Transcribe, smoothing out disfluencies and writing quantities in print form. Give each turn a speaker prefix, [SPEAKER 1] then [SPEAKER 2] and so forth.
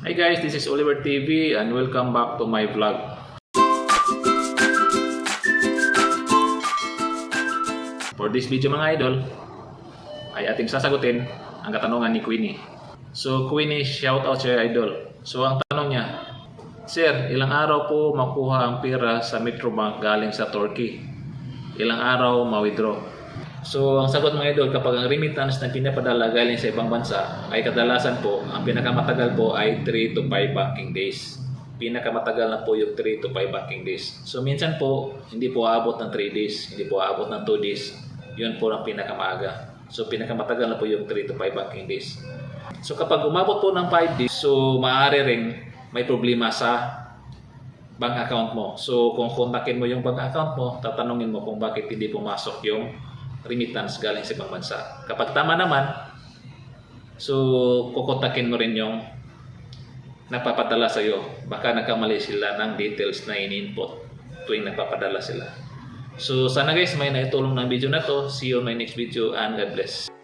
[SPEAKER 1] Hi guys, this is Oliver TV and welcome back to my vlog. For this video mga idol, ay ating sasagutin ang katanungan ni Queenie. So Queenie, shout out sa idol. So ang tanong niya, Sir, ilang araw po makuha ang pera sa Metrobank galing sa Turkey? Ilang araw ma-withdraw? So ang sagot mga idol, kapag ang remittance na pinapadala galing sa ibang bansa ay kadalasan po, ang pinakamatagal po ay 3 to 5 banking days. Pinakamatagal na po yung 3 to 5 banking days. So minsan po, hindi po aabot ng 3 days, hindi po aabot ng 2 days. Yun po ang pinakamaaga. So pinakamatagal na po yung 3 to 5 banking days. So kapag umabot po ng 5 days, so maaari ring may problema sa bank account mo. So kung kontakin mo yung bank account mo, tatanungin mo kung bakit hindi pumasok yung remittance galing sa ibang bansa. Kapag tama naman, so kukontakin mo rin yung nagpapadala sa iyo. Baka nagkamali sila ng details na in-input tuwing nagpapadala sila. So sana guys, may naitulong ng video na to. See you on my next video and God bless.